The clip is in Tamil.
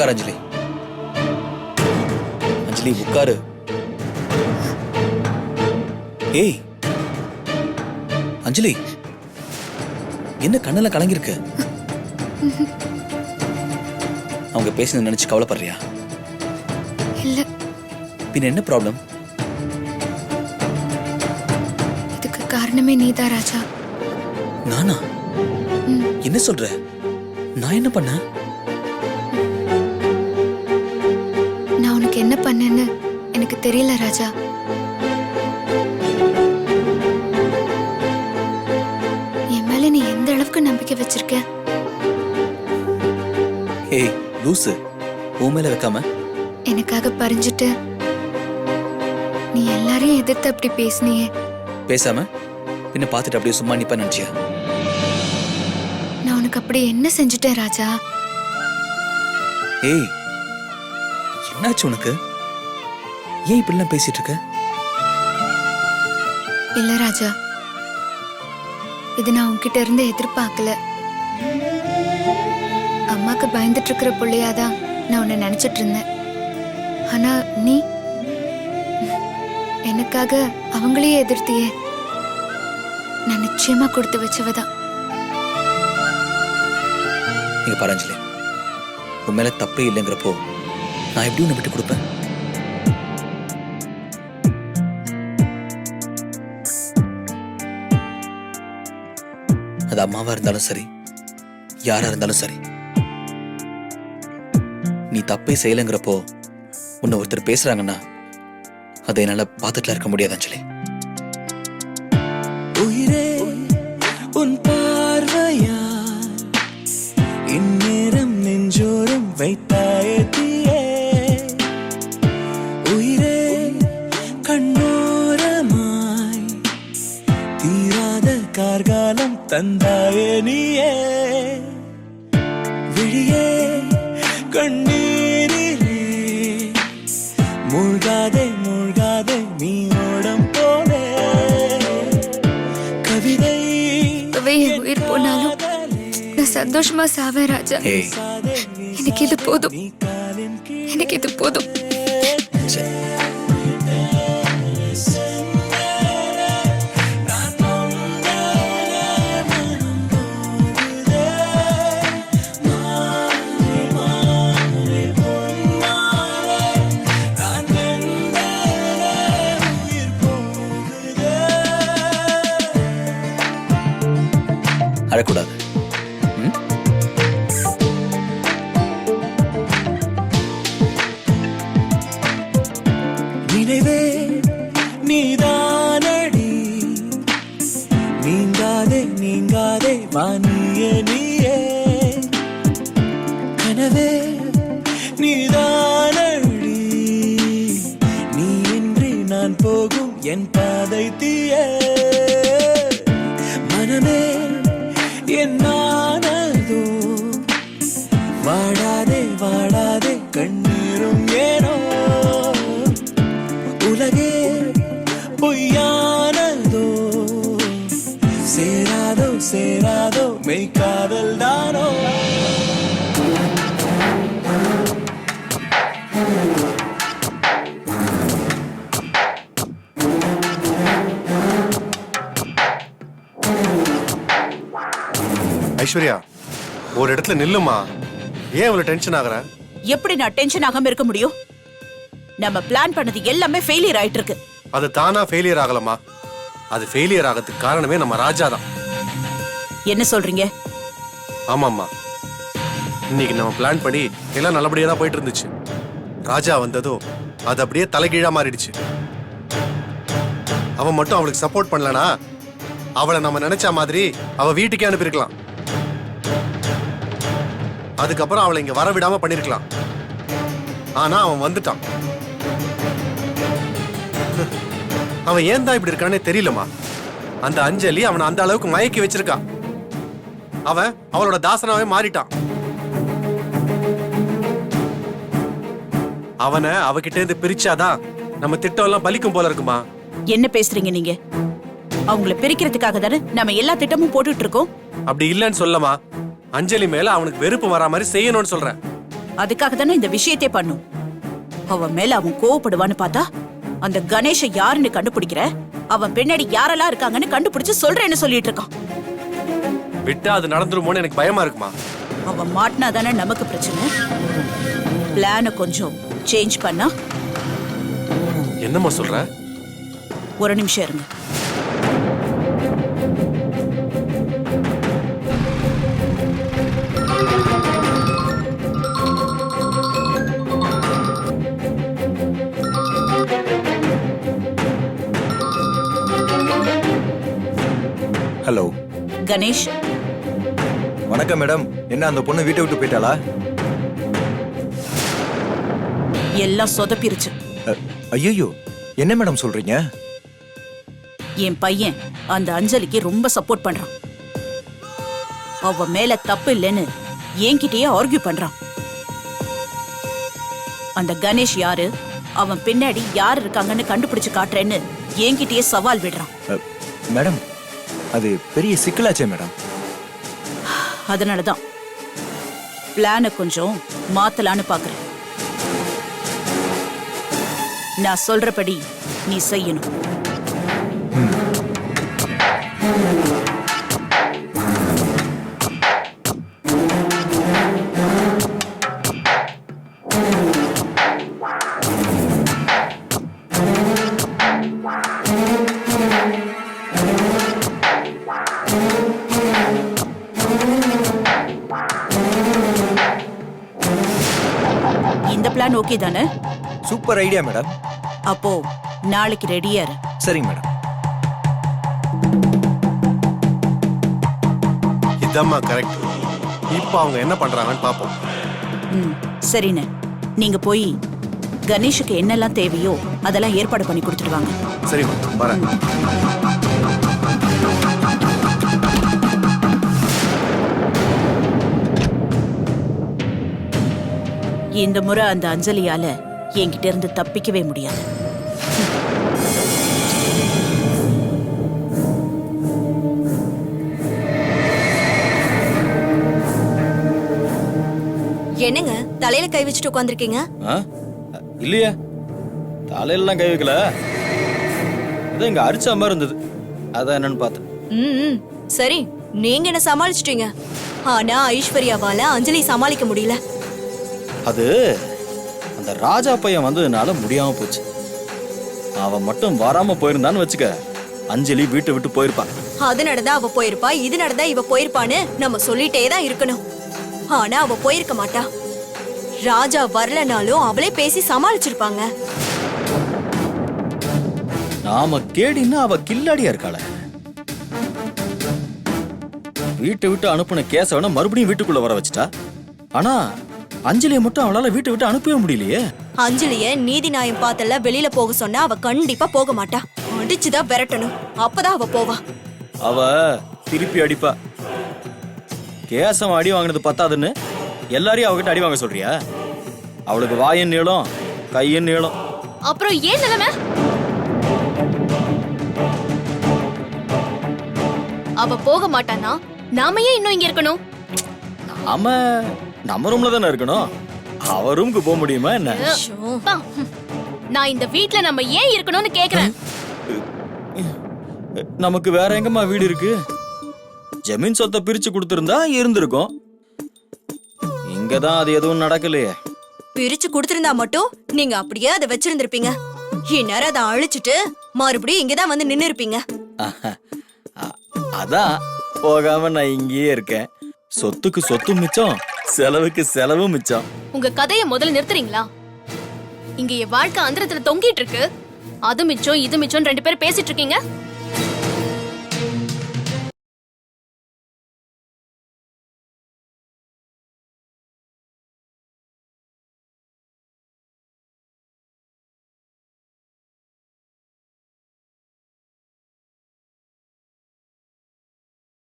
உட்கார் அஞ்சலி. அஞ்சலி உட்காரு. ஏய் அஞ்சலி, என்ன கண்ணெல்லாம் கலங்கிருக்கு? அவங்க பேசுனது நினைச்சு கவலைப்படுறியா? இல்ல. பின்ன என்ன ப்ராப்ளம்? இதுக்கு காரணமே நீதான் ராஜா. நானா? என்ன சொல்ற? நான் என்ன பண்ண? நான் உனக்கு என்ன பண்ணேன்னு எனக்கு தெரியல ராஜா. என் மேல நீ எந்த அளவுக்கு நம்பிக்கை வச்சிருக்க? ஏய் லூசு, உன் மேல வைக்காம எனக்காக பறிஞ்சிட்டு நீ எல்லாரையும் எதிர்த்து அப்படி பேசினியே. பேசாம பின்ன பார்த்துட்டு அப்படியே சும்மா நிப்பா நினைச்சியா? நான் உனக்கு அப்படி என்ன செஞ்சுட்டேன் ராஜா? ஏய் என்னாச்சு உனக்கு? ஏன் இப்படிலாம் பேசிட்டு இருக்க? இல்ல ராஜா, இது நான் உன்கிட்ட இருந்து எதிர்பார்க்கல. அம்மாக்கு பயந்துட்டு இருக்கிற பிள்ளையாதான் நான் உன்னை நினைச்சிட்டு இருந்தேன். ஆனா நீ எனக்காக அவங்களையே எதிர்த்தியே. நான் நிச்சயமா கொடுத்து வச்சவதான். நீங்க பாரஞ்சலி, உன் மேல தப்பே இல்லைங்கிறப்போ நான் எப்படி உன்னை விட்டு கொடுப்பேன்? அது அம்மாவா இருந்தாலும் சரி, யாரா இருந்தாலும் சரி, நீ தப்பே செய்யலைங்கிறப்போ உன்னை ஒருத்தர் பேசுறாங்கன்னா அதை என்னால பார்த்துட்டுல இருக்க முடியாது அஞ்சலி. உயிரே உன் பார்வையா இந்நேரம் நெஞ்சோரம் வைத்தாயே. உயிரே கண்ணோரமாய் தீராத கார்காலம் தந்தாயே நீயே. விழியே கண்ணீரிலே மூழ்காதே மூழ்காதே நீ ஓடம் போலே. கவிதை என் உயிர் போனாலும் நான் சந்தோஷமா சாவேன் ராஜா. எனக்கு இது போதும், எனக்கு இது போதும். அழக்கூடாது. நினைவே நீதானடி நீங்காதே நீங்காதே வானியே நீயே. கனவே நீதானடி நீ இன்றி நான் போகும் என் பாதை தீயே. மனமே என்னானதோ வாடாதே வாடாதே கண்ணீரும் ஏனோ. உலகே பொய்யானதோ சேராதோ சேராதோ மெய்காதல் தானோ. ஐஸ்வர்யா, ஒரு இடத்துல நில்லுமா. ஏன் இவ்வளவு டென்ஷன் ஆகுற? எப்படி நான் டென்ஷன் ஆகாம இருக்க முடியும்? நம்ம பிளான் பண்ணது எல்லாமே ஃபெயிலியர் ஆயிட்டு இருக்கு. அது தானா ஃபெயிலியர் ஆகலமா. அது ஃபெயிலியர் ஆகிறதுக்கு காரணமே நம்ம ராஜா தான். என்ன சொல்றீங்க? ஆமாம்மா, இன்னைக்கு நம்ம பிளான் பண்ணி எல்லாம் நல்லபடியா தான் போயிட்டு இருந்துச்சு. ராஜா வந்ததோ அது அப்படியே தலைகீழா மாறிடுச்சு. அவன் மட்டும் அவளுக்கு சப்போர்ட் பண்ணலனா அவளை நம்ம நினைச்ச மாதிரி அவ வீட்டுக்கே அனுப்பியிருக்கலாம். அதுக்கப்புறம் அவளை இங்க வர விடாம பண்ணிருக்கலாம். ஆனா அவன் வந்துட்டான். அவன் ஏன் தான் இப்படி இருக்கானே தெரியலமா. அந்த அஞ்சலி அவனை அந்த அளவுக்கு மயக்கி வச்சிருக்கான். அவன் அவளோட தாசனாவே மாறிட்டான். அவனை அவகிட்ட இருந்து பிரிச்சாதான் நம்ம திட்டம் எல்லாம் பலிக்கும் போல இருக்குமா. என்ன பேசுறீங்க நீங்க? அவங்கள பிரிக்கிறதுக்காக தானே நம்ம எல்லா திட்டமும் போட்டுட்டு இருக்கோம். அப்படி இல்லன்னு சொல்லமா. அஞ்சலி மேல அவனுக்கு வெறுப்பு வரா மாதிரி செய்யணும்னு சொல்றேன். அதுக்காக தானே இந்த விஷயத்தை பண்ணும். அவன் மேல அவன் கோவப்படுவான்னு பார்த்தா அந்த கணேஷ யாருன்னு கண்டுபிடிக்கிற, அவன் பின்னாடி யாரெல்லாம் இருக்காங்கன்னு கண்டுபிடிச்சு சொல்றேன்னு சொல்லிட்டு இருக்கான். விட்டா அது நடந்துருமோன்னு எனக்கு பயமா இருக்குமா. அவன் மாட்டினா தானே நமக்கு பிரச்சனை. பிளான கொஞ்சம் சேஞ்ச் பண்ணா. என்னம்மா சொல்ற? ஒரு நிமிஷம் இருங்க. ஹலோ கணேஷ், வணக்கம் மேடம். என்ன அந்த பொண்ணு வீட்டை விட்டு போயிட்டாளா? எல்லாம் சொதப்பிருச்சு. ஐயோ, என்ன மேடம் சொல்றீங்க? என் பையன் அந்த அஞ்சலிக்கு ரொம்ப சப்போர்ட் பண்றான். அவ மேல தப்பு இல்லைன்னு என்கிட்டயே ஆர்கியூ பண்றான். அந்த கணேஷ் யாரு, அவன் பின்னாடி யார் இருக்காங்கன்னு கண்டுபிடிச்சு காட்டுறேன்னு என்கிட்டயே சவால் விடுறான். மேடம், அது பெரிய சிக்கலாச்சே மேடம். அதனாலதான் பிளான கொஞ்சம் மாத்தலான்னு பாக்குறேன். நான் சொல்றபடி நீ செய்யணும். இந்த பிளான் ஓகே தானே? Super idea madam. அப்போ நாளைக்கு ரெடியா இரு. சரிங்க மேடம். இதம்மா கரெக்ட். இப்போ அவங்க என்ன பண்றாங்கன்னு பாப்போம். சரிண்ணே, நீங்க போய் கணேஷுக்கு என்னெல்லாம் தேவையோ அதெல்லாம் ஏற்பாடு பண்ணி கொடுத்துட்டு வாங்க. சரிம்மா, வரேன். இந்த முறை அந்த அஞ்சலியால என்கிட்ட இருந்து தப்பிக்கவே முடியாது. என்னங்க தலையில கை வச்சுட்டு உட்காந்துருக்கீங்க? இல்லையா, தலையிலாம் கை வைக்கல. அதான் இங்க அரிச்ச மாதிரி இருந்தது, அதான் என்னன்னு பார்த்தேன். சரி, நீங்க என்ன சமாளிச்சிட்டீங்க. ஆனா ஐஸ்வர்யாவால அஞ்சலி சமாளிக்க முடியல. அது அந்த ராஜா பையன் வந்ததுனால முடியாம போச்சு. அவன் மட்டும் வராம போயிருந்தான்னு வச்சுக்க, அஞ்சலி வீட்டை விட்டு போயிருப்பான். அது நடந்தா அவ போயிருப்பா, இது நடந்தா இவ போயிருப்பான்னு நம்ம சொல்லிட்டே தான் இருக்கணும். ஆனா அவ போயிருக்க மாட்டா. ராஜா வரலனாலும் அவளே பேசி சமாளிச்சிருப்பாங்க. நாம கேடின்னா அவ கில்லாடியா இருக்காள. வீட்டை விட்டு அனுப்புன கேசவனை மறுபடியும் வீட்டுக்குள்ள வர வச்சுட்டா. ஆனா அஞ்சலியை மட்டும் அவளால வீட்டை விட்டு அனுப்பவே முடியலையே. அஞ்சலிய நீதி நியாயம் பார்த்தல வெளியில போக சொன்னா அவ கண்டிப்பா போக மாட்டா. அடிச்சுதான் விரட்டணும், அப்பதான் அவ போவா. அவ திருப்பி அடிப்பா. கேசவன் அடி வாங்கினது பத்தாதுன்னு எல்லாரையும் அவகிட்ட அடி வாங்க சொல்றியா? அவளுக்கு வாயின் நீளம், கையின் நீளம். அப்புறம் ஏன் நிலைமை? அவ போக மாட்டானா நாம ஏன் இன்னும் இங்க இருக்கணும்? நம்ம ரூம்ல தானே இருக்கணும். அவ ரூமுக்கு போக முடியுமா என்ன? அப்பா, நான் இந்த வீட்ல நம்ம ஏன் இருக்கணும்னு கேக்குறேன். நமக்கு வேற எங்கம்மா வீடு இருக்கு? ஜமீன் சொத்தை பிரிச்சு கொடுத்திருந்தா இருந்திருக்கும். இங்கதான் அது எதுவும் நடக்கலையே. பிரிச்சு கொடுத்திருந்தா மட்டும் நீங்க அப்படியே அதை வச்சிருந்திருப்பீங்க. இந்நேரம் அதை அழிச்சிட்டு மறுபடியும் இங்கதான் வந்து நின்னு இருப்பீங்க. அதான் போகாம நான் இங்கேயே இருக்கேன். சொத்துக்கு சொத்து மிச்சம், செலவுக்கு செலவும் மிச்சம். உங்க கதையை முதல்ல நிறுத்துறீங்களா? இங்க என் வாழ்க்கை அந்தரத்துல தொங்கிட்டு இருக்கு. அது மிச்சம் இது மிச்சம் ரெண்டு பேரும் பேசிட்டு இருக்கீங்க.